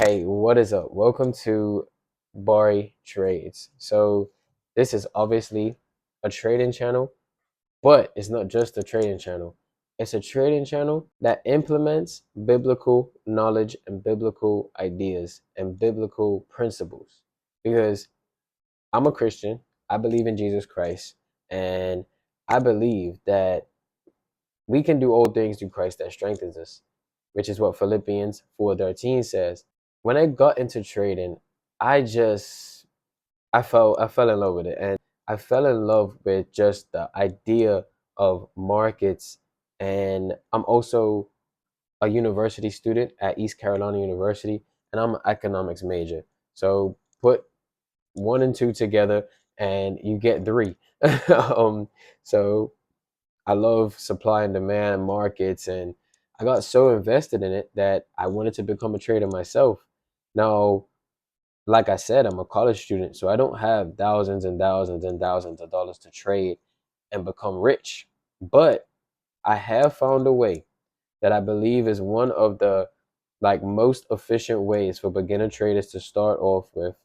Hey, what is up? Welcome to Bari Trades. So, this is obviously a trading channel, but it's not just a trading channel. It's a trading channel that implements biblical knowledge and biblical ideas and biblical principles. Because I'm a Christian, I believe in Jesus Christ, and I believe that we can do all things through Christ that strengthens us, which is what Philippians 4:13 says. When I got into trading, I just I fell in love with it, and I fell in love with just the idea of markets. And I'm also a university student at East Carolina University, and I'm an economics major. So put one and two together and you get three. um, so I love supply and demand markets, and I got so invested in it that I wanted to become a trader myself. Now, like I said, I'm a college student, so I don't have thousands and thousands and thousands of dollars to trade and become rich. But I have found a way that I believe is one of the most efficient ways for beginner traders to start off with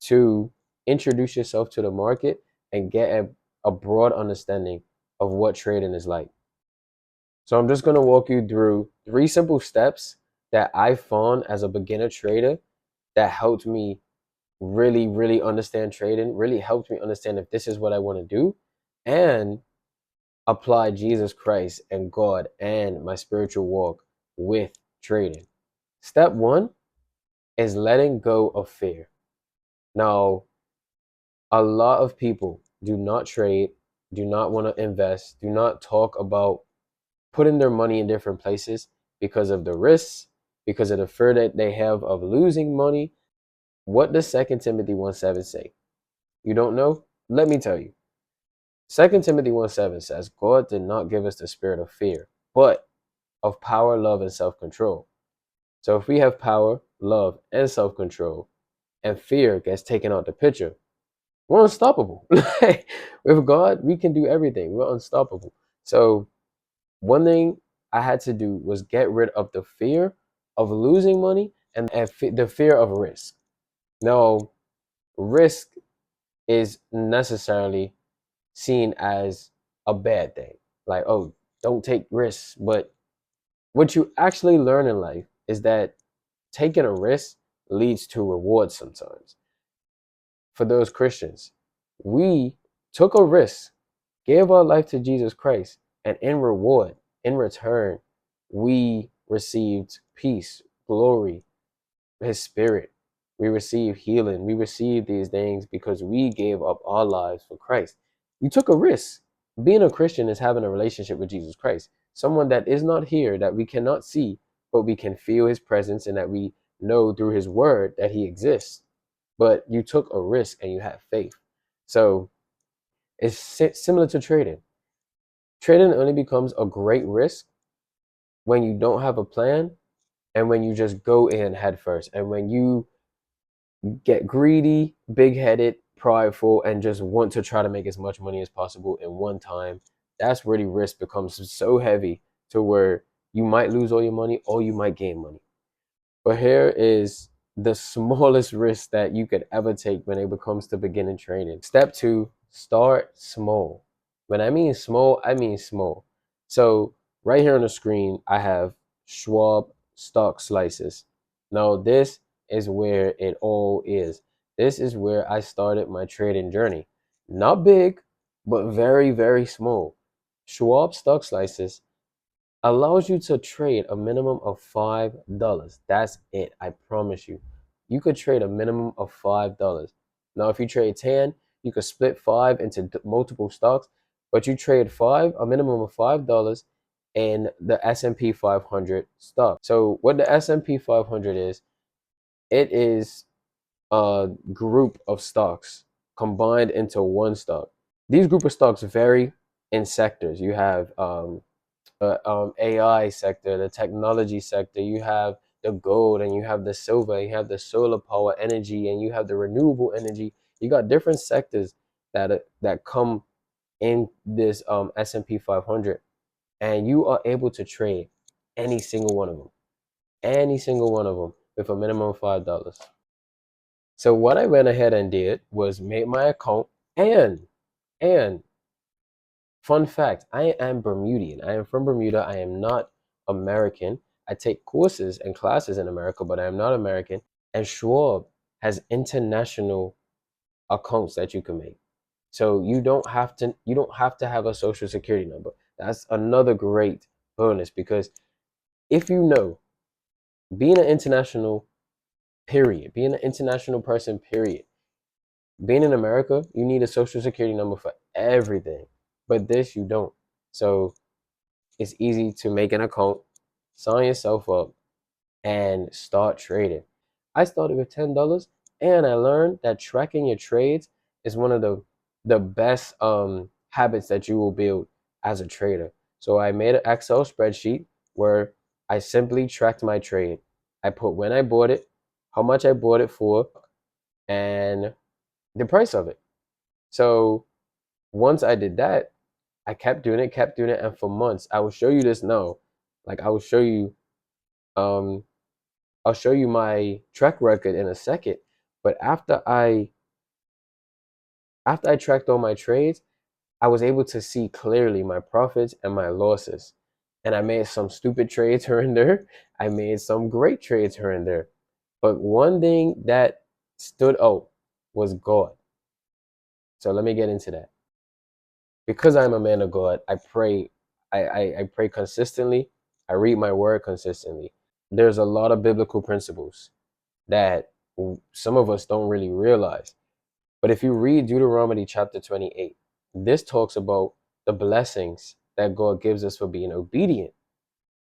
to introduce yourself to the market and get a broad understanding of what trading is like. So I'm just going to walk you through three simple steps that I found as a beginner trader that helped me really understand trading, really helped me understand if this is what I want to do, and apply Jesus Christ and God and my spiritual walk with trading. Step one is letting go of fear. Now, a lot of people do not trade, do not want to invest, do not talk about putting their money in different places because of the risks, because of the fear that they have of losing money. What does Second Timothy 1:7 say? You don't know? Let me tell you. Second Timothy 1:7 says, God did not give us the spirit of fear, but of power, love, and self-control. So if we have power, love, and self-control, and fear gets taken out the picture, we're unstoppable. With God, we can do everything. We're unstoppable. So one thing I had to do was get rid of the fear of losing money and the fear of risk. Now, risk is necessarily seen as a bad thing. Like, oh, don't take risks. But what you actually learn in life is that taking a risk leads to reward sometimes. For those Christians, we took a risk, gave our life to Jesus Christ, and in reward, in return, we received peace, glory, His Spirit. We received healing. We received these things because we gave up our lives for Christ. You took a risk. Being a Christian is having a relationship with Jesus Christ, someone that is not here, that we cannot see, but we can feel His presence and that we know through His Word that He exists. But you took a risk and you had faith. So it's similar to trading. Trading only becomes a great risk when you don't have a plan and when you just go in head first and when you get greedy, big headed, prideful, and just want to try to make as much money as possible in one time. That's where the risk becomes so heavy to where you might lose all your money or you might gain money. But here is the smallest risk that you could ever take when it comes to beginning trading. Step two, start small. When I mean small, I mean small. So right here on the screen, I have Schwab Stock Slices. Now this is where it all is. This is where I started my trading journey. Not big, but very small. Schwab Stock Slices allows you to trade a minimum of $5. That's it. I promise you. You could trade a minimum of $5. Now, if you trade 10, you could split five into multiple stocks, but you trade a minimum of $5 in the S&P 500 stock. So what the S&P 500 is, it is a group of stocks combined into one stock. These group of stocks vary in sectors. You have AI sector, the technology sector, you have the gold and you have the silver, you have the solar power energy, and you have the renewable energy. You got different sectors that come in this S&P 500, and you are able to trade any single one of them, any single one of them with a minimum of $5. So what I went ahead and did was made my account, and fun fact, I am Bermudian. I am from Bermuda. I am not American. I take courses and classes in America, but I am not American. And Schwab has international accounts that you can make. So you don't have to have a social security number. That's another great bonus because if you know, being an international being an international person period, being in America, you need a social security number for everything. But this you don't. So it's easy to make an account, sign yourself up, and start trading. I started with $10, and I learned that tracking your trades is one of the best habits that you will build as a trader. So I made an Excel spreadsheet where I simply tracked my trade. I put when I bought it, how much I bought it for, and the price of it. So once I did that, I kept doing it, and for months, I will show you this now. Like um I'll show you my track record in a second. But after I tracked all my trades, I was able to see clearly my profits and my losses. And I made some stupid trades here and there. I made some great trades here and there. But one thing that stood out was God. So let me get into that. Because I'm a man of God, I pray. I pray consistently. I read my word consistently. There's a lot of biblical principles that some of us don't really realize. But if you read Deuteronomy chapter 28, this talks about the blessings that God gives us for being obedient.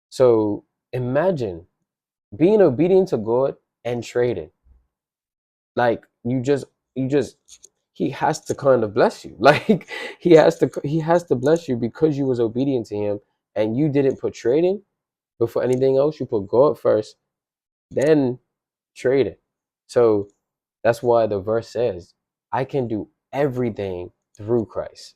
So imagine being obedient to God and trading. Like you just he has to kind of bless you. Like he has to bless you because you was obedient to him and you didn't put trading before anything else. You put God first, then trading. So that's why the verse says, I can do everything through Christ.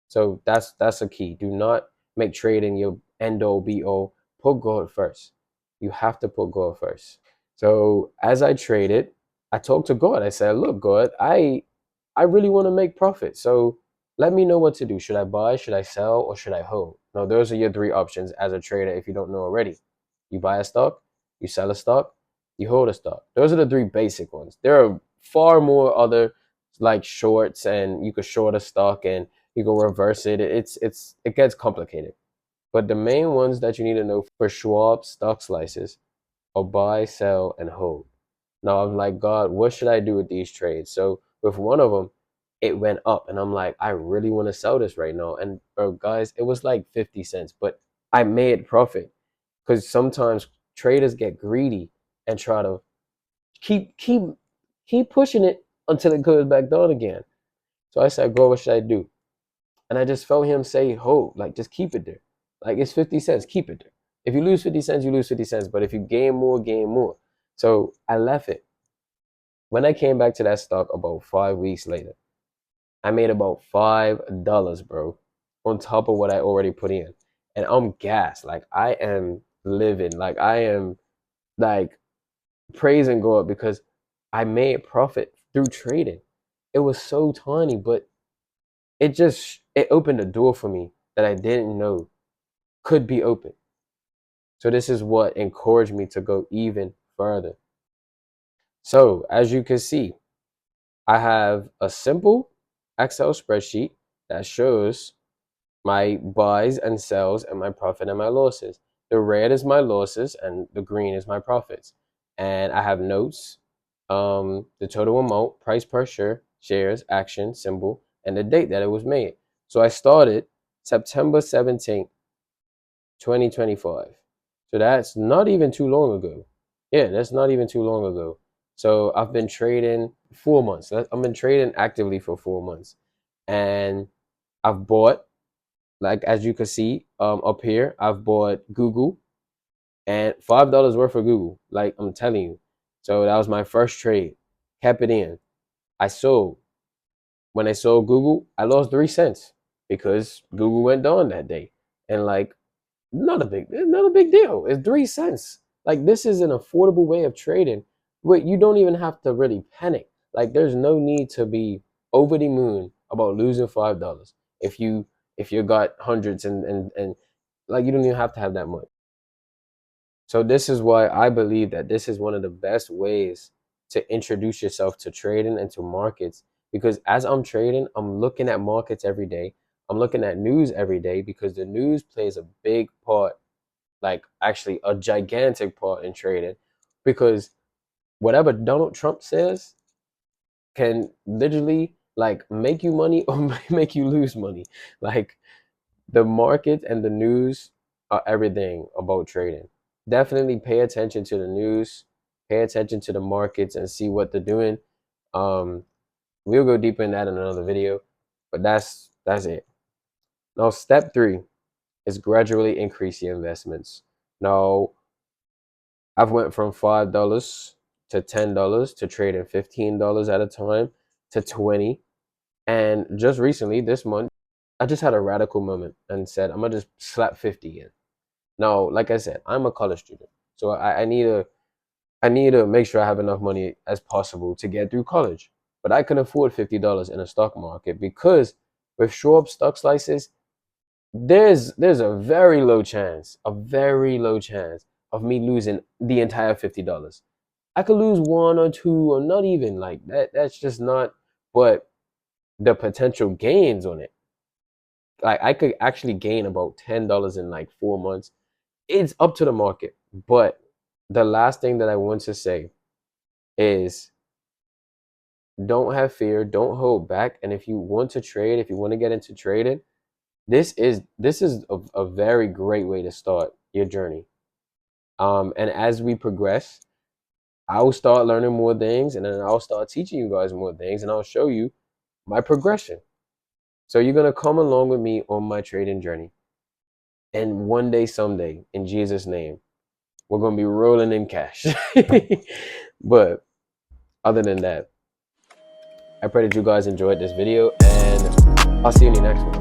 So that's a key. Do not make trading your end all be all. Put God first. You have to put God first. So as I traded, I talked to God. I said, look, God, I really want to make profit. So let me know what to do. Should I buy, should I sell, or should I hold? Now, those are your three options as a trader if you don't know already. You buy a stock, you sell a stock, you hold a stock. Those are the three basic ones. There are far more other like shorts, and you could short a stock and you can reverse it. It gets complicated. But the main ones that you need to know for Schwab Stock Slices are buy, sell, and hold. Now I'm like, God, what should I do with these trades? So with one of them, it went up, and I'm like, I really want to sell this right now. And bro, guys, it was like 50 cents, but I made profit because sometimes traders get greedy and try to keep keep keep pushing it until it goes back down again. So I said, God, what should I do? And I just felt him say, hold, like just keep it there. Like it's 50 cents, keep it there. If you lose 50 cents, you lose 50 cents. But if you gain more, gain more. So I left it. When I came back to that stock about 5 weeks later, I made about $5, bro, on top of what I already put in. And I'm gassed. Like I am living. Like I am like praising God because I made profit through trading. It was so tiny, but it opened a door for me that I didn't know could be open. So this is what encouraged me to go even further. So as you can see, I have a simple Excel spreadsheet that shows my buys and sells and my profit and my losses. The red is my losses and the green is my profits. And I have notes, the total amount, price per share, shares, action, symbol, and the date that it was made. So I started September 17th, 2025. So that's not even too long ago. Yeah, that's not even too long ago. So I've been trading 4 months. I've been trading actively for 4 months. And I've bought, like as you can see up here, I've bought Google and $5 worth of Google. Like I'm telling you. So that was my first trade. Kept it in. I sold. When I sold Google, I lost 3 cents because Google went down that day. And like not a big deal. It's 3 cents. Like, this is an affordable way of trading. Wait, you don't even have to really panic. Like, there's no need to be over the moon about losing $5 if you got hundreds and like, you don't even have to have that much. So this is why I believe that this is one of the best ways to introduce yourself to trading and to markets. Because as I'm trading, I'm looking at markets every day. I'm looking at news every day because the news plays a big part, like actually a gigantic part in trading. Because whatever Donald Trump says can literally like make you money or make you lose money. Like, the market and the news are everything about trading. Definitely pay attention to the news, pay attention to the markets, and see what they're doing. Um, we'll go deeper in that in another video, but that's it. Now, step 3 is gradually increase your investments. Now, I've went from $5 to $10 to trading $15 at a time to 20. And just recently, this month, I just had a radical moment and said, I'm gonna just slap 50 in. Now, like I said, I'm a college student, so I need to make sure I have enough money as possible to get through college. But I can afford $50 in a stock market because with Schwab Stock Slices, there's a very low chance of me losing the entire $50. I could lose one or two or not even like that. That's just not. But the potential gains on it, like I could actually gain about $10 in like 4 months. It's up to the market. But the last thing that I want to say is don't have fear, don't hold back. And if you want to trade, if you want to get into trading, this is a very great way to start your journey. And as we progress, I'll start learning more things, and then I'll start teaching you guys more things, and I'll show you my progression. So you're gonna come along with me on my trading journey. And one day, someday, in Jesus' name, we're gonna be rolling in cash. But other than that, I pray that you guys enjoyed this video, and I'll see you in the next one.